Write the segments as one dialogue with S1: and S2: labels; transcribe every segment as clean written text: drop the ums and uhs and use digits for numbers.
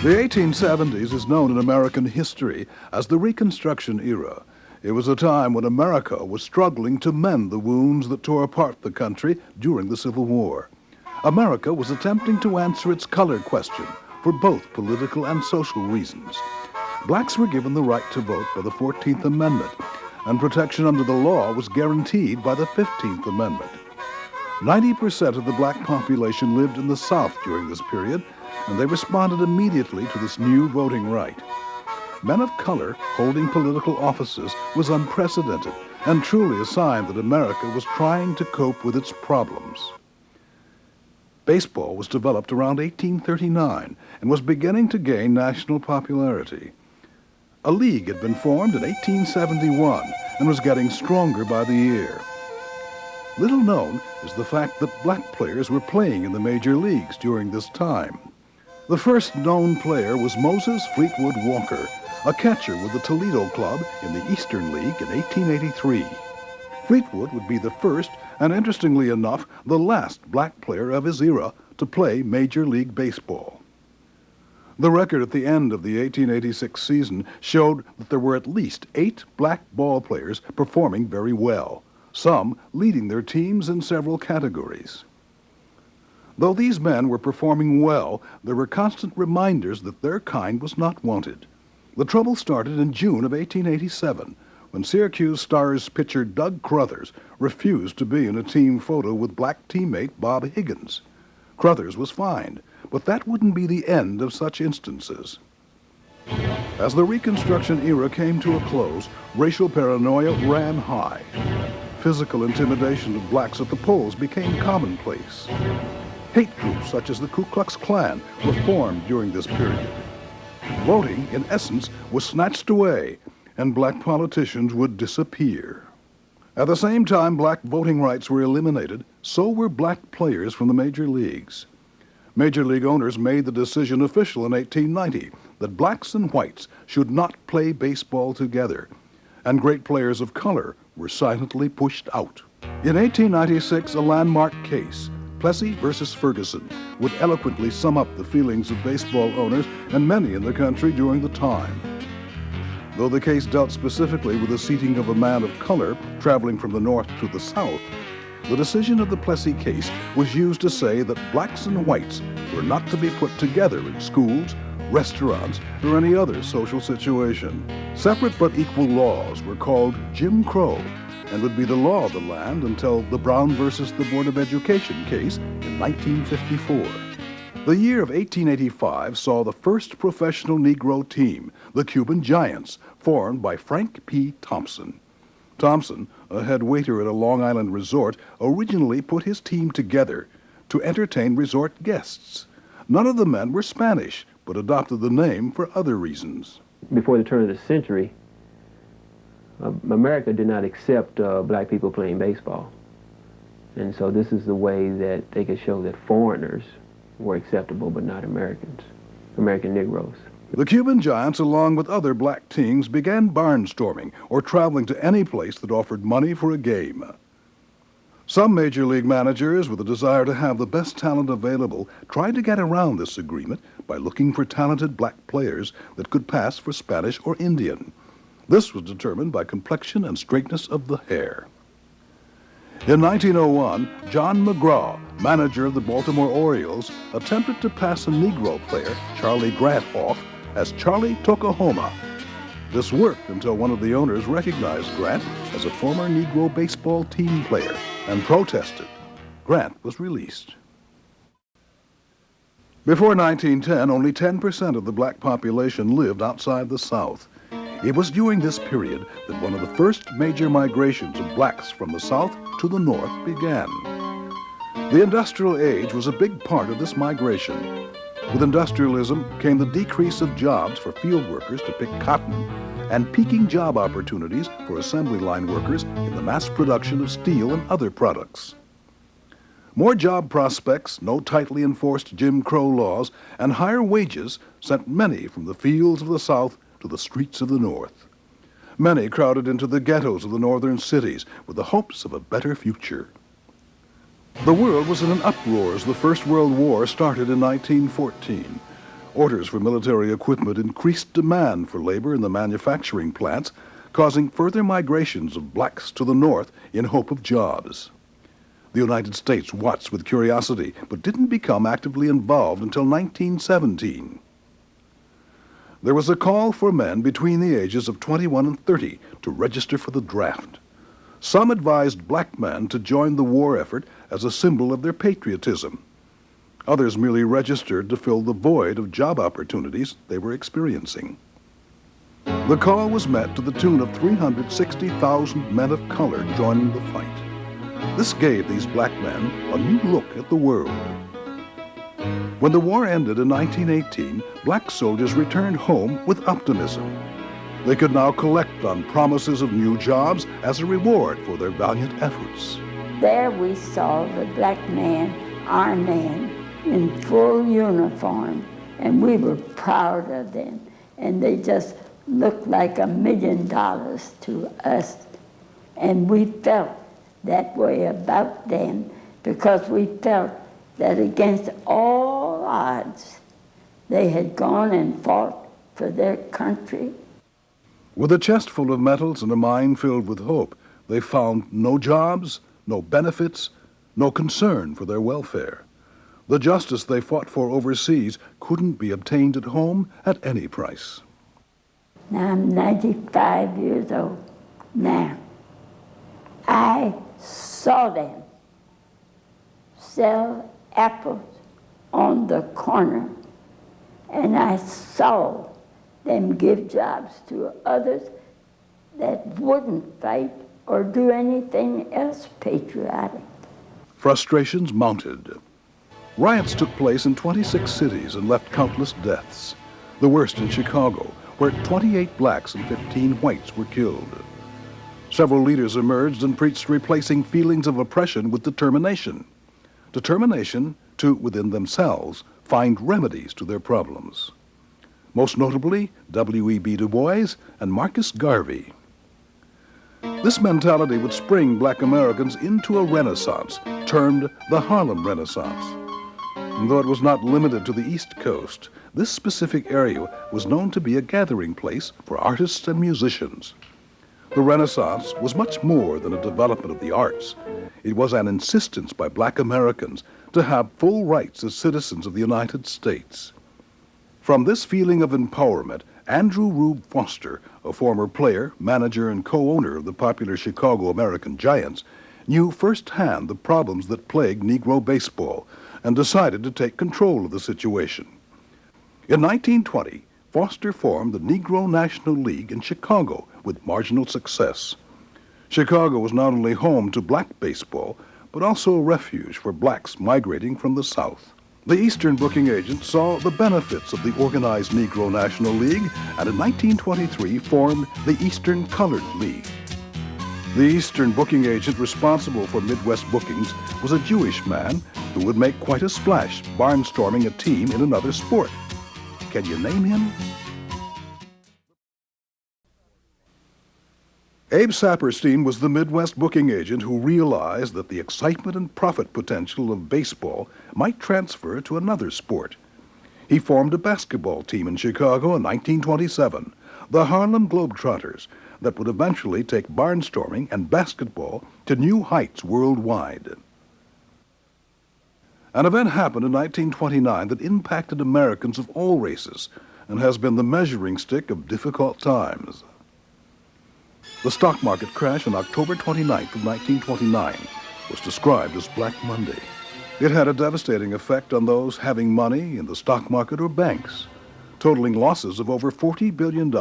S1: The 1870s is known in American history as the Reconstruction era. It was a time when America was struggling to mend the wounds that tore apart the country during the Civil War. America was attempting to answer its color question for both political and social reasons. Blacks were given the right to vote by the 14th Amendment, and protection under the law was guaranteed by the 15th Amendment. 90% of the black population lived in the South during this period, and they responded immediately to this new voting right. Men of color holding political offices was unprecedented and truly a sign that America was trying to cope with its problems. Baseball was developed around 1839 and was beginning to gain national popularity. A league had been formed in 1871 and was getting stronger by the year. Little known is the fact that black players were playing in the major leagues during this time. The first known player was Moses Fleetwood Walker, a catcher with the Toledo Club in the Eastern League in 1883. Fleetwood would be the first, and interestingly enough, the last black player of his era to play Major League Baseball. The record at the end of the 1886 season showed that there were at least 8 black ball players performing very well, some leading their teams in several categories. Though these men were performing well, there were constant reminders that their kind was not wanted. The trouble started in June of 1887, when Syracuse Stars pitcher Doug Crothers refused to be in a team photo with black teammate Bob Higgins. Crothers was fined, but that wouldn't be the end of such instances. As the Reconstruction era came to a close, racial paranoia ran high. Physical intimidation of blacks at the polls became commonplace. Hate groups such as the Ku Klux Klan were formed during this period. Voting, in essence, was snatched away, and black politicians would disappear. At the same time black voting rights were eliminated, so were black players from the major leagues. Major league owners made the decision official in 1890 that blacks and whites should not play baseball together, and great players of color were silently pushed out. In 1896, a landmark case, Plessy versus Ferguson, would eloquently sum up the feelings of baseball owners and many in the country during the time. Though the case dealt specifically with the seating of a man of color traveling from the North to the South, the decision of the Plessy case was used to say that blacks and whites were not to be put together in schools, restaurants, or any other social situation. Separate but equal laws were called Jim Crow and would be the law of the land until the Brown versus the Board of Education case in 1954. The year of 1885 saw the first professional Negro team, the Cuban Giants, formed by Frank P. Thompson. Thompson, a head waiter at a Long Island resort, originally put his team together to entertain resort guests. None of the men were Spanish, but adopted the name for other reasons.
S2: Before the turn of the century, America did not accept black people playing baseball. And so this is the way that they could show that foreigners were acceptable, but not Americans, American Negroes.
S1: The Cuban Giants, along with other black teams, began barnstorming or traveling to any place that offered money for a game. Some major league managers, with a desire to have the best talent available, tried to get around this agreement by looking for talented black players that could pass for Spanish or Indian. This was determined by complexion and straightness of the hair. In 1901, John McGraw, manager of the Baltimore Orioles, attempted to pass a Negro player, Charlie Grant, off as Charlie Tokahoma. This worked until one of the owners recognized Grant as a former Negro baseball team player and protested. Grant was released. Before 1910, only 10% of the black population lived outside the South. It was during this period that one of the first major migrations of blacks from the South to the North began. The industrial age was a big part of this migration. With industrialism came the decrease of jobs for field workers to pick cotton and peaking job opportunities for assembly line workers in the mass production of steel and other products. More job prospects, no tightly enforced Jim Crow laws, and higher wages sent many from the fields of the South to the streets of the North. Many crowded into the ghettos of the northern cities with the hopes of a better future. The world was in an uproar as the First World War started in 1914. Orders for military equipment increased demand for labor in the manufacturing plants, causing further migrations of blacks to the north in hope of jobs. The United States watched with curiosity, but didn't become actively involved until 1917. There was a call for men between the ages of 21 and 30 to register for the draft. Some advised black men to join the war effort as a symbol of their patriotism. Others merely registered to fill the void of job opportunities they were experiencing. The call was met to the tune of 360,000 men of color joining the fight. This gave these black men a new look at the world. When the war ended in 1918, black soldiers returned home with optimism. They could now collect on promises of new jobs as a reward for their valiant efforts.
S3: There we saw the black man, our man, in full uniform, and we were proud of them. And they just looked like $1 million to us. And we felt that way about them because we felt that against all odds, they had gone and fought for their country.
S1: With a chest full of medals and a mind filled with hope, they found no jobs, no benefits, no concern for their welfare. The justice they fought for overseas couldn't be obtained at home at any price.
S3: Now I'm 95 years old. Now, I saw them sell apples on the corner, and I saw them give jobs to others that wouldn't fight or do anything else patriotic.
S1: Frustrations mounted. Riots took place in 26 cities and left countless deaths, the worst in Chicago, where 28 blacks and 15 whites were killed. Several leaders emerged and preached replacing feelings of oppression with determination. Determination to, within themselves, find remedies to their problems. Most notably, W.E.B. Du Bois and Marcus Garvey. This mentality would spring black Americans into a renaissance, termed the Harlem Renaissance. And though it was not limited to the East Coast, this specific area was known to be a gathering place for artists and musicians. The Renaissance was much more than a development of the arts. It was an insistence by black Americans to have full rights as citizens of the United States. From this feeling of empowerment, Andrew Rube Foster, a former player, manager, and co-owner of the popular Chicago American Giants, knew firsthand the problems that plagued Negro baseball and decided to take control of the situation. In 1920, Foster formed the Negro National League in Chicago with marginal success. Chicago was not only home to black baseball, but also a refuge for blacks migrating from the South. The Eastern booking agent saw the benefits of the organized Negro National League and in 1923 formed the Eastern Colored League. The Eastern booking agent responsible for Midwest bookings was a Jewish man who would make quite a splash barnstorming a team in another sport. Can you name him? Abe Saperstein was the Midwest booking agent who realized that the excitement and profit potential of baseball might transfer to another sport. He formed a basketball team in Chicago in 1927, the Harlem Globetrotters, that would eventually take barnstorming and basketball to new heights worldwide. An event happened in 1929 that impacted Americans of all races and has been the measuring stick of difficult times. The stock market crash on October 29th of 1929 was described as Black Monday. It had a devastating effect on those having money in the stock market or banks, totaling losses of over $40 billion.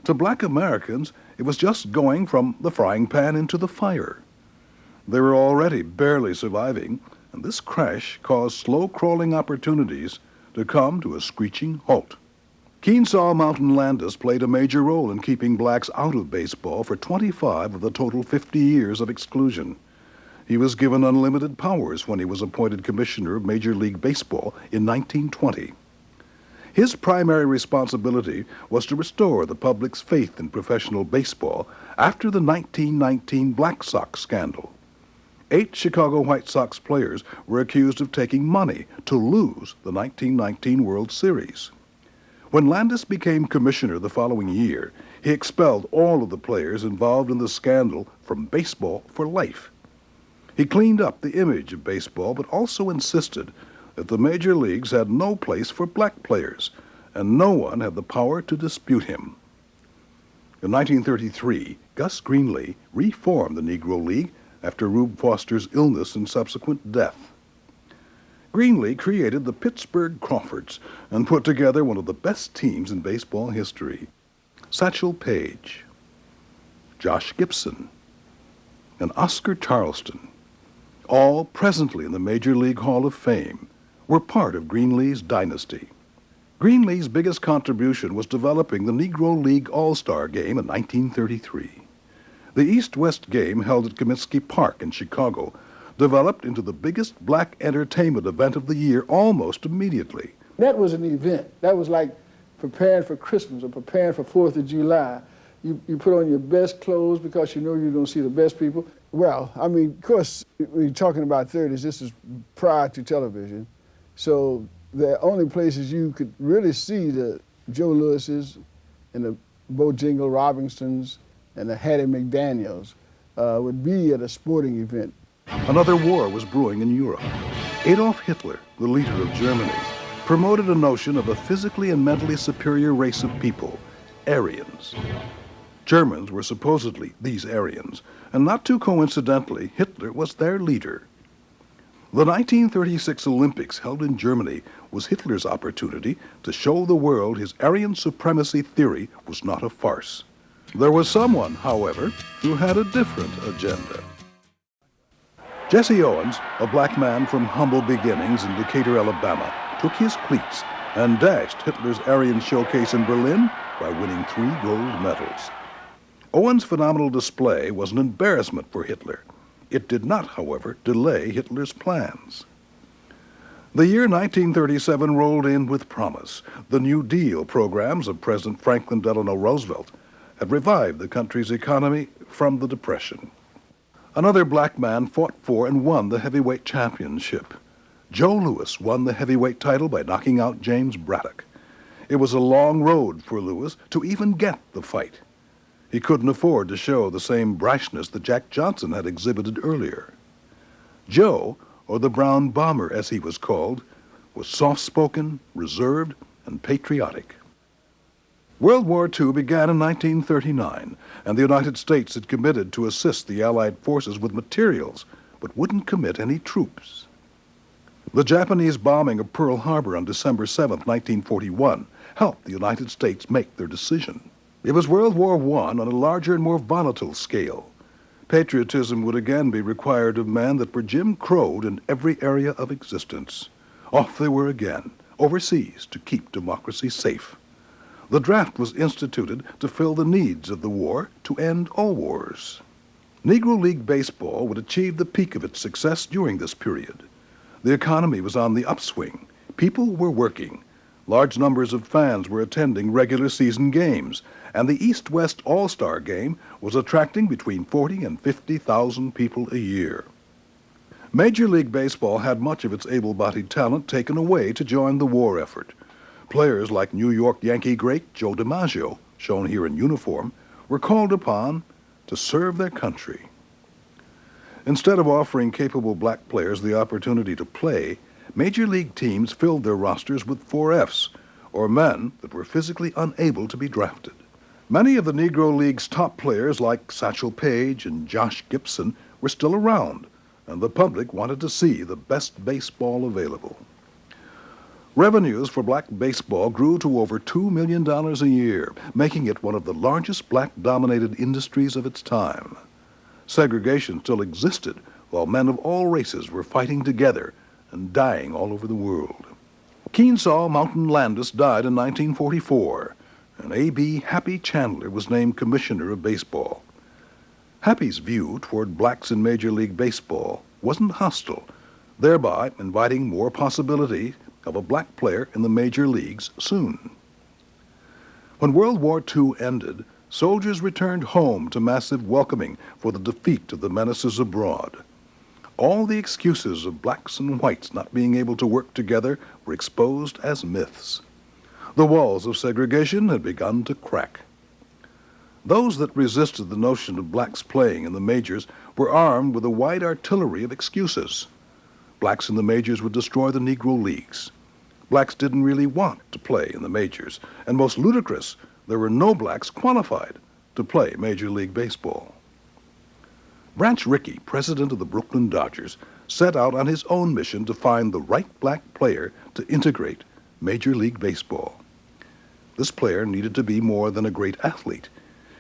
S1: To black Americans, it was just going from the frying pan into the fire. They were already barely surviving, and this crash caused slow-crawling opportunities to come to a screeching halt. Kenesaw Mountain Landis played a major role in keeping blacks out of baseball for 25 of the total 50 years of exclusion. He was given unlimited powers when he was appointed commissioner of Major League Baseball in 1920. His primary responsibility was to restore the public's faith in professional baseball after the 1919 Black Sox scandal. 8 Chicago White Sox players were accused of taking money to lose the 1919 World Series. When Landis became commissioner the following year, he expelled all of the players involved in the scandal from baseball for life. He cleaned up the image of baseball, but also insisted that the major leagues had no place for black players, and no one had the power to dispute him. In 1933, Gus Greenlee reformed the Negro League after Rube Foster's illness and subsequent death. Greenlee created the Pittsburgh Crawfords and put together one of the best teams in baseball history. Satchel Paige, Josh Gibson, and Oscar Charleston, all presently in the Major League Hall of Fame, were part of Greenlee's dynasty. Greenlee's biggest contribution was developing the Negro League All-Star Game in 1933. The East-West game held at Comiskey Park in Chicago developed into the biggest black entertainment event of the year almost immediately.
S4: That was an event. That was like preparing for Christmas or preparing for 4th of July. You put on your best clothes because you know you're going to see the best people. Well, I mean, of course, when you're talking about 30s, this is prior to television. So the only places you could really see the Joe Lewis's and the Bojangles Robinsons and the Hattie McDaniels would be at a sporting event.
S1: Another war was brewing in Europe. Adolf Hitler, the leader of Germany, promoted a notion of a physically and mentally superior race of people, Aryans. Germans were supposedly these Aryans, and not too coincidentally, Hitler was their leader. The 1936 Olympics held in Germany was Hitler's opportunity to show the world his Aryan supremacy theory was not a farce. There was someone, however, who had a different agenda. Jesse Owens, a black man from humble beginnings in Decatur, Alabama, took his cleats and dashed Hitler's Aryan showcase in Berlin by winning 3 gold medals. Owens' phenomenal display was an embarrassment for Hitler. It did not, however, delay Hitler's plans. The year 1937 rolled in with promise. The New Deal programs of President Franklin Delano Roosevelt had revived the country's economy from the Depression. Another black man fought for and won the heavyweight championship. Joe Louis won the heavyweight title by knocking out James Braddock. It was a long road for Louis to even get the fight. He couldn't afford to show the same brashness that Jack Johnson had exhibited earlier. Joe, or the Brown Bomber as he was called, was soft-spoken, reserved, and patriotic. World War II began in 1939, and the United States had committed to assist the Allied forces with materials, but wouldn't commit any troops. The Japanese bombing of Pearl Harbor on December 7, 1941, helped the United States make their decision. It was World War I on a larger and more volatile scale. Patriotism would again be required of men that were Jim Crowed in every area of existence. Off they were again, overseas, to keep democracy safe. The draft was instituted to fill the needs of the war, to end all wars. Negro League Baseball would achieve the peak of its success during this period. The economy was on the upswing. People were working. Large numbers of fans were attending regular season games, and the East-West All-Star Game was attracting between 40 and 50,000 people a year. Major League Baseball had much of its able-bodied talent taken away to join the war effort. Players like New York Yankee great Joe DiMaggio, shown here in uniform, were called upon to serve their country. Instead of offering capable black players the opportunity to play, Major League teams filled their rosters with 4Fs, or men that were physically unable to be drafted. Many of the Negro League's top players like Satchel Paige and Josh Gibson were still around, and the public wanted to see the best baseball available. Revenues for black baseball grew to over $2 million a year, making it one of the largest black-dominated industries of its time. Segregation still existed, while men of all races were fighting together and dying all over the world. Kenesaw Mountain Landis died in 1944, and A.B. Happy Chandler was named Commissioner of Baseball. Happy's view toward blacks in Major League Baseball wasn't hostile, thereby inviting more possibility of a black player in the major leagues soon. When World War II ended, soldiers returned home to massive welcoming for the defeat of the menaces abroad. all the excuses of blacks and whites not being able to work together were exposed as myths. The walls of segregation had begun to crack. Those that resisted the notion of blacks playing in the majors were armed with a wide artillery of excuses. Blacks in the majors would destroy the Negro Leagues. Blacks didn't really want to play in the majors, and most ludicrous, there were no blacks qualified to play Major League Baseball. Branch Rickey, president of the Brooklyn Dodgers, set out on his own mission to find the right black player to integrate Major League Baseball. This player needed to be more than a great athlete.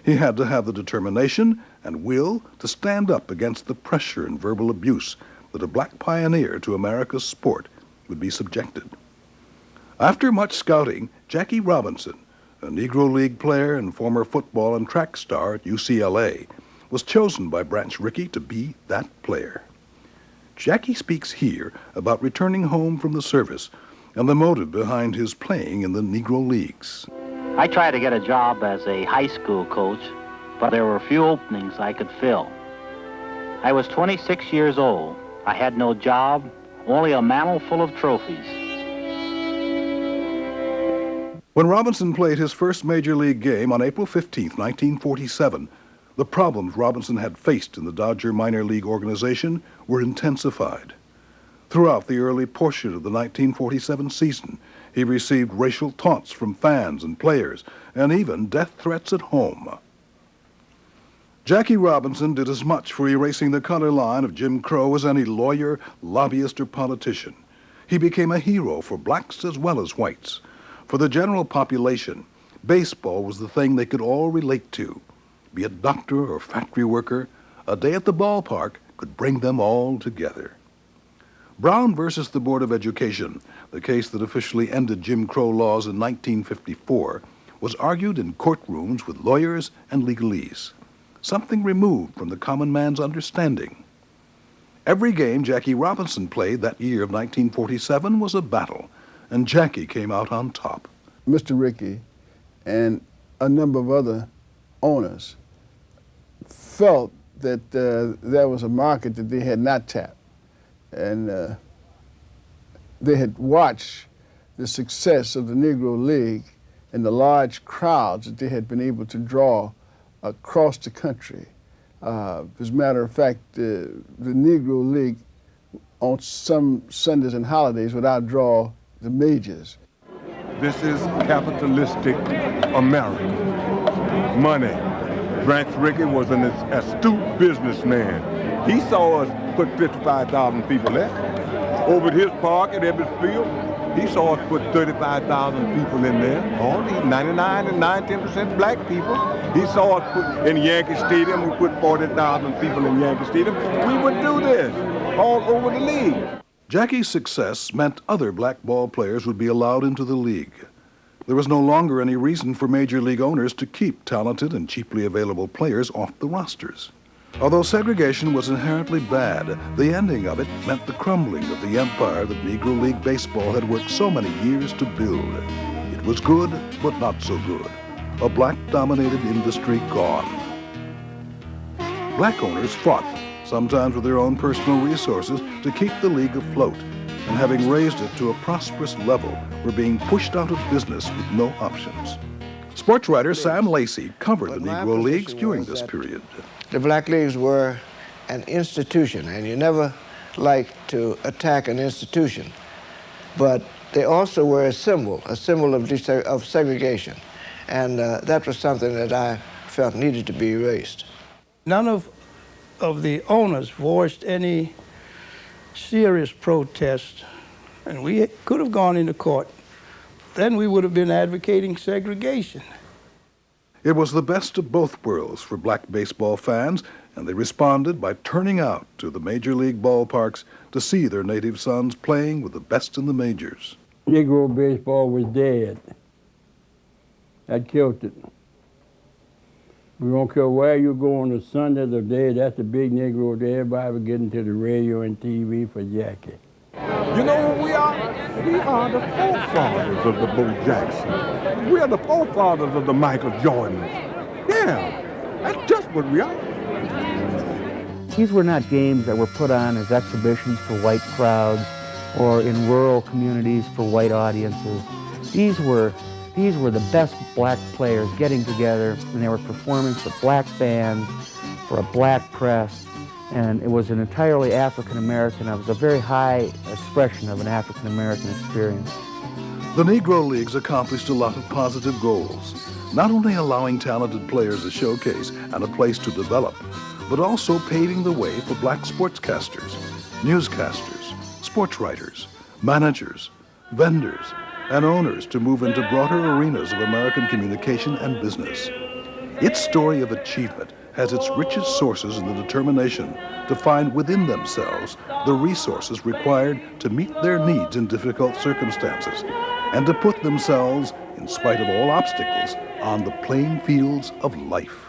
S1: He had to have the determination and will to stand up against the pressure and verbal abuse that a black pioneer to America's sport would be subjected. After much scouting, Jackie Robinson, a Negro League player and former football and track star at UCLA, was chosen by Branch Rickey to be that player. Jackie speaks here about returning home from the service and the motive behind his playing in the Negro Leagues.
S5: I tried to get a job as a high school coach, but there were few openings I could fill. I was 26 years old. I had no job, only a mantle full of trophies.
S1: When Robinson played his first Major League game on April 15, 1947, the problems Robinson had faced in the Dodger minor league organization were intensified. Throughout the early portion of the 1947 season, he received racial taunts from fans and players, and even death threats at home. Jackie Robinson did as much for erasing the color line of Jim Crow as any lawyer, lobbyist, or politician. He became a hero for blacks as well as whites. For the general population, baseball was the thing they could all relate to. Be it doctor or factory worker, a day at the ballpark could bring them all together. Brown versus the Board of Education, the case that officially ended Jim Crow laws in 1954, was argued in courtrooms with lawyers and legalese, something removed from the common man's understanding. Every game Jackie Robinson played that year of 1947 was a battle, and Jackie came out on top.
S4: Mr. Rickey and a number of other owners felt that there was a market that they had not tapped. And they had watched the success of the Negro League and the large crowds that they had been able to draw across the country. As a matter of fact, the Negro League on some Sundays and holidays would outdraw the majors.
S6: This is capitalistic America. Money. Branch Rickey was an astute businessman. He saw us put 55,000 people there. Over at his park at Ebbets Field, he saw us put 35,000 people in there. All these 99 and 10% black people. He saw us put in Yankee Stadium, we put 40,000 people in Yankee Stadium. We would do this all over the league.
S1: Jackie's success meant other black ball players would be allowed into the league. There was no longer any reason for major league owners to keep talented and cheaply available players off the rosters. Although segregation was inherently bad, the ending of it meant the crumbling of the empire that Negro League Baseball had worked so many years to build. It was good, but not so good. A black-dominated industry gone. Black owners fought, sometimes with their own personal resources, to keep the league afloat, and having raised it to a prosperous level, were being pushed out of business with no options. Sports writer Sam Lacey covered the Negro Leagues during this period.
S7: The black leagues were an institution, and you never like to attack an institution. But they also were a symbol of segregation. And that was something that I felt needed to be erased.
S8: None of the owners voiced any serious protest, and we could have gone into court. Then we would have been advocating segregation.
S1: It was the best of both worlds for black baseball fans, and they responded by turning out to the major league ballparks to see their native sons playing with the best in the majors.
S9: Negro baseball was dead. That killed it. We don't care where you go on the Sundays or day, that's a big Negro day. Everybody was getting to the radio and TV for Jackie.
S6: You know what we are? We are the forefathers of the Bo Jackson. We are the forefathers of the Michael Jordans. Yeah, that's just what we are.
S10: These were not games that were put on as exhibitions for white crowds or in rural communities for white audiences. These were the best black players getting together, and they were performing for black fans, for a black press, and it was an entirely African-American. It was a very high expression of an African-American experience.
S1: The Negro Leagues accomplished a lot of positive goals, not only allowing talented players a showcase and a place to develop, but also paving the way for black sportscasters, newscasters, sports writers, managers, vendors, and owners to move into broader arenas of American communication and business. Its story of achievement has its richest sources in the determination to find within themselves the resources required to meet their needs in difficult circumstances and to put themselves, in spite of all obstacles, on the playing fields of life.